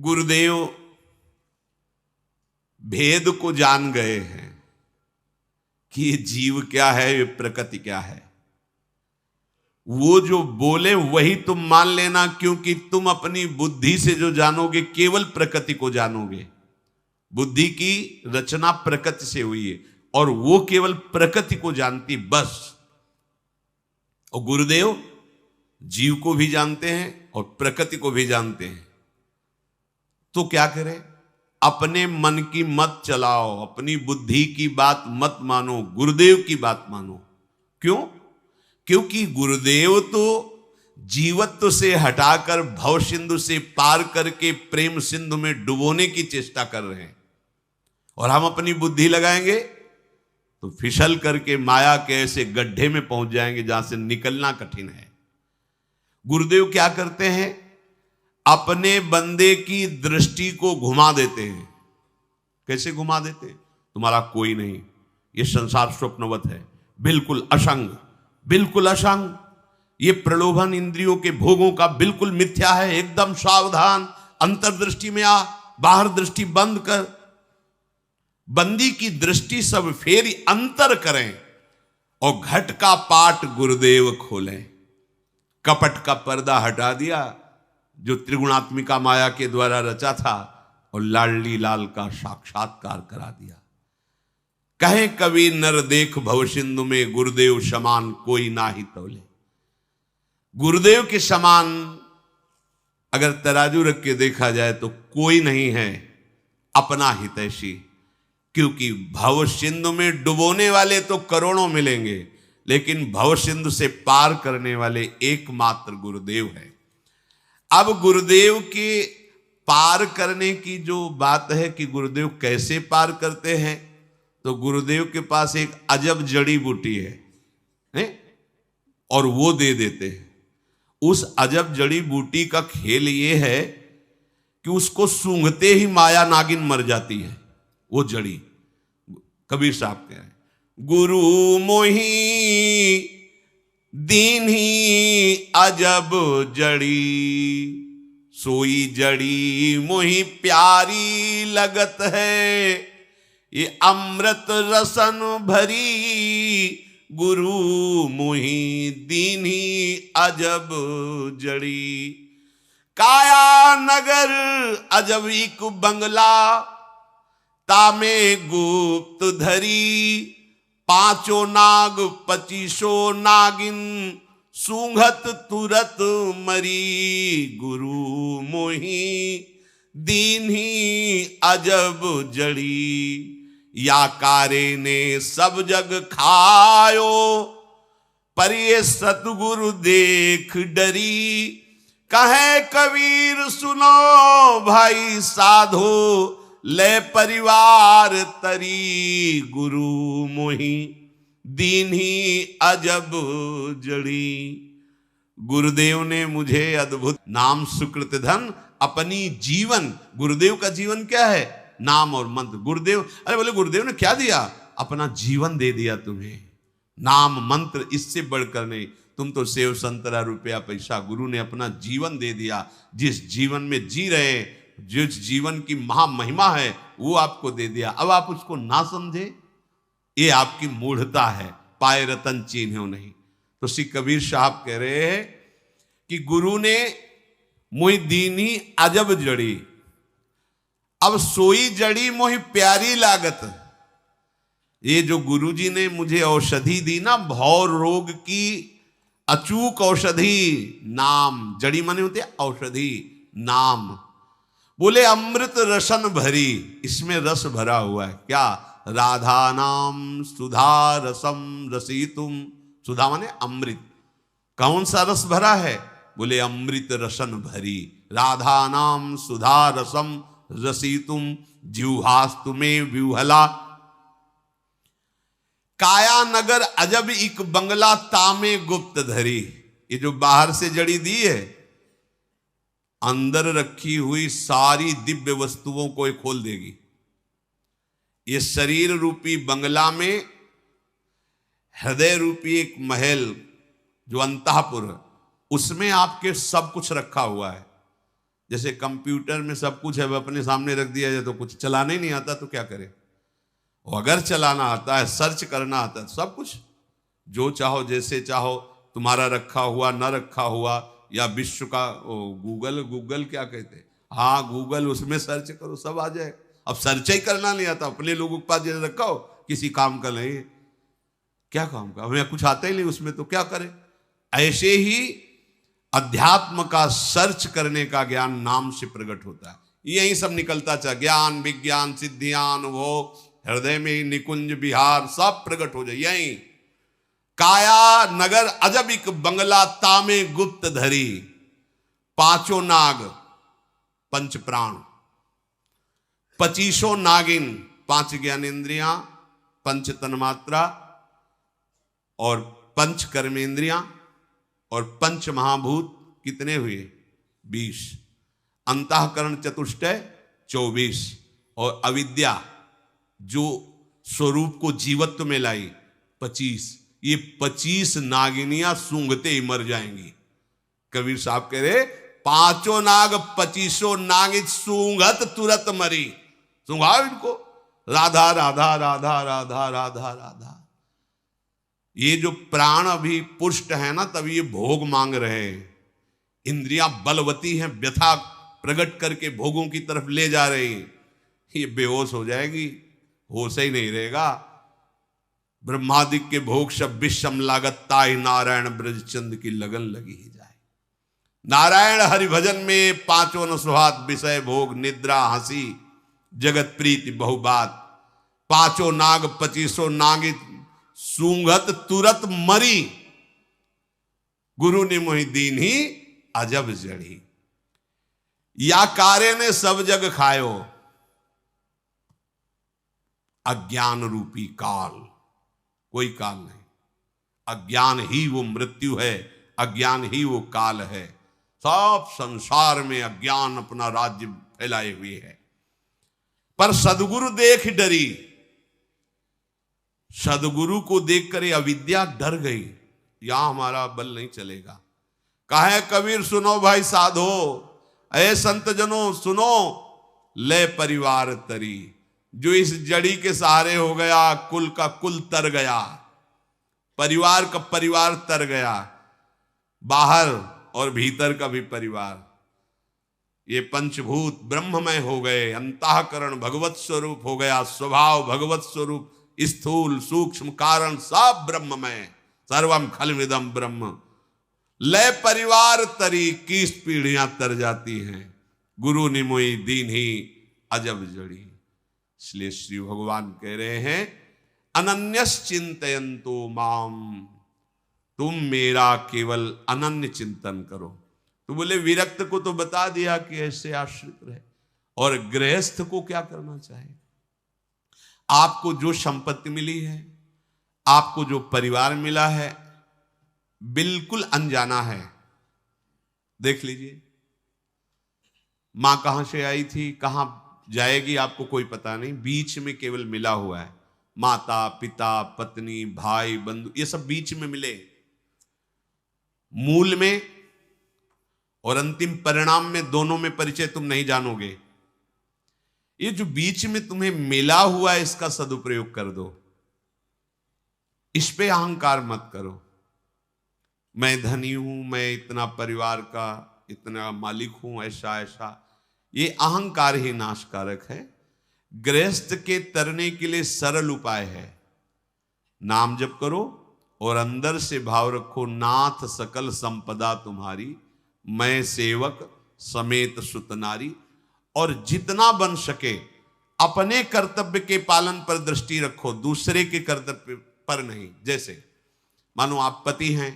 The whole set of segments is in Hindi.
गुरुदेव भेद को जान गए हैं कि ये जीव क्या है, ये प्रकृति क्या है। वो जो बोले वही तुम मान लेना, क्योंकि तुम अपनी बुद्धि से जो जानोगे केवल प्रकृति को जानोगे। बुद्धि की रचना प्रकृति से हुई है और वो केवल प्रकृति को जानती बस। और गुरुदेव जीव को भी जानते हैं और प्रकृति को भी जानते हैं। तो क्या करें? अपने मन की मत चलाओ, अपनी बुद्धि की बात मत मानो, गुरुदेव की बात मानो। क्यों? क्योंकि गुरुदेव तो जीवत्व से हटाकर भव सिंधु से पार करके प्रेम सिंधु में डुबोने की चेष्टा कर रहे हैं, और हम अपनी बुद्धि लगाएंगे तो फिसल करके माया के ऐसे गड्ढे में पहुंच जाएंगे जहां से निकलना कठिन है। गुरुदेव क्या करते हैं? अपने बंदे की दृष्टि को घुमा देते हैं। कैसे घुमा देते हैं? तुम्हारा कोई नहीं, ये संसार स्वप्नवत है, बिल्कुल असंग, बिल्कुल असंग। ये प्रलोभन इंद्रियों के भोगों का बिल्कुल मिथ्या है। एकदम सावधान, अंतर्दृष्टि में आ, बाहर दृष्टि बंद कर। बंदी की दृष्टि सब फेरी अंतर करें और घट का पाट गुरुदेव खोलें। कपट का पर्दा हटा दिया जो त्रिगुणात्मिका माया के द्वारा रचा था, और लाडली लाल का साक्षात्कार करा दिया। कहे कवि नर देख भव सिंधु में, गुरुदेव समान कोई ना ही तौले। गुरुदेव के समान अगर तराजू रख के देखा जाए तो कोई नहीं है अपना हितैषी। क्योंकि भव सिंधु में डुबोने वाले तो करोड़ों मिलेंगे, लेकिन भव सिंधु से पार करने वाले एकमात्र गुरुदेव है। अब गुरुदेव के पार करने की जो बात है कि गुरुदेव कैसे पार करते हैं, तो गुरुदेव के पास एक अजब जड़ी बूटी है और वो दे देते हैं। उस अजब जड़ी बूटी का खेल ये है कि उसको सूंघते ही माया नागिन मर जाती है। वो जड़ी, कबीर साहब कह रहे हैं, गुरु मोही दीन्ही अजब जड़ी, सोई जड़ी मोही प्यारी लगत है, ये अमृत रसन भरी, गुरु मोही दीन्ही अजब जड़ी। काया नगर अजब एक बंगला, तामे गुप्त धरी, पांचों नाग पचीसो नागिन, सूंघत तुरत मरी, गुरु मोही दीन्ही अजब जड़ी। या कारे ने सब जग खायो, पर ये सतगुरु देख डरी। कहे कबीर सुनो भाई साधो, ले परिवार तरी, गुरु मोही दीन्ही अजब जड़ी। गुरुदेव ने मुझे अद्भुत नाम सुकृत धन अपनी जीवन, गुरुदेव का जीवन क्या है? नाम और मंत्र। गुरुदेव, अरे बोले गुरुदेव ने क्या दिया? अपना जीवन दे दिया तुम्हें। नाम मंत्र इससे बढ़कर नहीं। तुम तो सेव संतरा रुपया पैसा, गुरु ने अपना जीवन दे दिया। जिस जीवन में जी रहे, जिस जीवन की महामहिमा है, वो आपको दे दिया। अब आप उसको ना समझे, ये आपकी मूढ़ता है। पाए रतन चिन्हो नहीं। तो श्री कबीर साहब कह रहे हैं कि गुरु ने मोहि दीनी अजब जड़ी, अब सोई जड़ी मोहि प्यारी लागत। ये जो गुरु जी ने मुझे औषधि दी ना, भव रोग की अचूक औषधि, नाम, जड़ी माने होते औषधि, नाम। बोले अमृत रसन भरी, इसमें रस भरा हुआ है। क्या? राधा नाम सुधा रसम रसितुम। सुधा माने अमृत। कौन सा रस भरा है? बोले अमृत रसन भरी। राधा नाम सुधा रसम रसितुम, जिह्वास्तु में व्यूहला। काया नगर अजब एक बंगला, तामे गुप्त धरी। ये जो बाहर से जड़ी दी है, अंदर रखी हुई सारी दिव्य वस्तुओं को ये खोल देगी। ये शरीर रूपी बंगला में हृदय रूपी एक महल, जो अंतःपुर, उसमें आपके सब कुछ रखा हुआ है। जैसे कंप्यूटर में सब कुछ है, अपने सामने रख दिया जाए तो कुछ चलाने ही नहीं आता तो क्या करे। और अगर चलाना आता है, सर्च करना आता है, सब कुछ जो चाहो जैसे चाहो, तुम्हारा रखा हुआ न रखा हुआ, या विश्व का गूगल क्या कहते, हाँ गूगल, उसमें सर्च करो सब आ जाए। अब सर्च ही करना नहीं आता, अपने लोगों के पास जैसे रखा हो, किसी काम का नहीं, क्या काम का, हमें कुछ आता ही नहीं उसमें तो क्या करें। ऐसे ही अध्यात्म का सर्च करने का ज्ञान नाम से प्रकट होता है। यही सब निकलता चाहे ज्ञान विज्ञान सिद्धियान वो हृदय में निकुंज विहार सब प्रकट हो जाए। यही काया नगर अजबिक बंगला तामे गुप्त धरी, पांचों नाग पंच प्राण, 25 नागिन, 5 ज्ञानेन्द्रियां, पंच तन्मात्रा और पंच कर्मेंद्रियां और पंच महाभूत कितने हुए 20, अंतःकरण चतुष्टय 24 और अविद्या जो स्वरूप को जीवत्व में लाई 25। ये 25 नागिनियां सूंघते ही मर जाएंगी। कबीर साहब कह रहे 5 नाग 25 नागिन सूंघत तुरंत मरी। सूंघाओ इनको, राधा राधा राधा राधा राधा राधा। ये जो प्राण अभी पुष्ट है ना, तभी ये भोग मांग रहे हैं। इंद्रियां बलवती हैं, व्यथा प्रकट करके भोगों की तरफ ले जा रही हैं। ये बेहोश हो जाएगी, होश ही नहीं रहेगा। ब्रह्मादिक के भोग सब विषम लागत, ताई नारायण ब्रजचंद की लगन लगी ही जाए। नारायण हरिभजन में 5 अनुस्वाद, विषय भोग निद्रा हंसी जगत प्रीति बहुबात। 5 नाग 25 नागित सूंघत तुरत मरी, गुरु ने मोहि दीन ही अजब जड़ी। या कारे ने सब जग खायो, अज्ञान रूपी काल, कोई काल नहीं। अज्ञान ही वो मृत्यु है, अज्ञान ही वो काल है। सब संसार में अज्ञान अपना राज्य फैलाए हुए है। पर सदगुरु देख डरी, सदगुरु को देखकर अविद्या डर गई, यहां हमारा बल नहीं चलेगा। कहे कबीर सुनो भाई साधो, ऐ संत जनों सुनो, ले परिवार तरी। जो इस जड़ी के सहारे हो गया, कुल का कुल तर गया, परिवार का परिवार तर गया, बाहर और भीतर का भी परिवार। ये पंचभूत ब्रह्ममय हो गए, अंतःकरण भगवत स्वरूप हो गया, स्वभाव भगवत स्वरूप, स्थूल सूक्ष्म कारण सब ब्रह्ममय, सर्वम खलविदम ब्रह्म। लय परिवार तरी, 21 पीढ़ियां तर जाती हैं, गुरु निमोई दीन ही अजब जड़ी। इसलिए श्री भगवान कह रहे हैं अनन्यस चिंतयन्तो माम, तुम मेरा केवल अनन्य चिंतन करो। तो बोले विरक्त को तो बता दिया कि ऐसे आश्रित रहे, और गृहस्थ को क्या करना चाहिए। आपको जो संपत्ति मिली है, आपको जो परिवार मिला है, बिल्कुल अनजाना है। देख लीजिए, मां कहां से आई थी, कहां जाएगी, आपको कोई पता नहीं। बीच में केवल मिला हुआ है, माता पिता पत्नी भाई बंधु, ये सब बीच में मिले। मूल में और अंतिम परिणाम में, दोनों में परिचय तुम नहीं जानोगे। ये जो बीच में तुम्हें मिला हुआ है, इसका सदुपयोग कर दो। इस पे अहंकार मत करो, मैं धनी हूं, मैं इतना परिवार का इतना मालिक हूं, ऐसा ऐसा। ये अहंकार ही नाशकारक है। गृहस्थ के तरने के लिए सरल उपाय है, नाम जप करो और अंदर से भाव रखो, नाथ सकल संपदा तुम्हारी, मैं सेवक समेत सुतनारी। और जितना बन सके अपने कर्तव्य के पालन पर दृष्टि रखो, दूसरे के कर्तव्य पर नहीं। जैसे मानो आप पति हैं,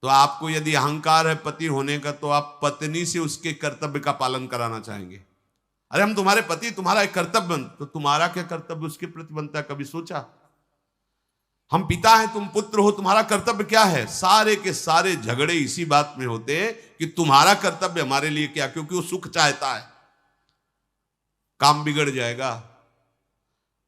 तो आपको यदि अहंकार है पति होने का, तो आप पत्नी से उसके कर्तव्य का पालन कराना चाहेंगे। अरे हम तुम्हारे पति, तुम्हारा एक कर्तव्य, तो तुम्हारा क्या कर्तव्य उसके प्रति बनता है, कभी सोचा। हम पिता हैं, तुम पुत्र हो, तुम्हारा कर्तव्य क्या है। सारे के सारे झगड़े इसी बात में होते हैं कि तुम्हारा कर्तव्य हमारे लिए क्या, क्योंकि वो सुख चाहता है। काम बिगड़ जाएगा।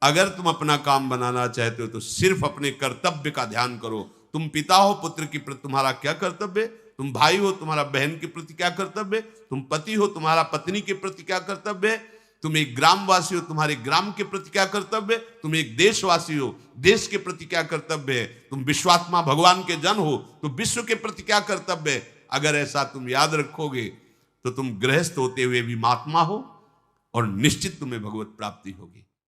अगर तुम अपना काम बनाना चाहते हो तो सिर्फ अपने कर्तव्य का ध्यान करो। तुम पिता हो, पुत्र की प्रति तुम्हारा क्या कर्तव्य, तुम भाई हो, तुम्हारा बहन के प्रति क्या कर्तव्य है, तुम पति हो, तुम्हारा पत्नी के प्रति क्या कर्तव्य है, तुम एक ग्रामवासी हो, तुम्हारे ग्राम के प्रति क्या कर्तव्य है, तुम एक देशवासी हो, देश के प्रति क्या कर्तव्य है, तुम विश्वात्मा भगवान के जन हो तो विश्व के प्रति क्या कर्तव्य है। अगर ऐसा तुम याद रखोगे तो तुम गृहस्थ होते हुए भी महात्मा हो और निश्चित तुम्हें भगवत प्राप्ति होगी।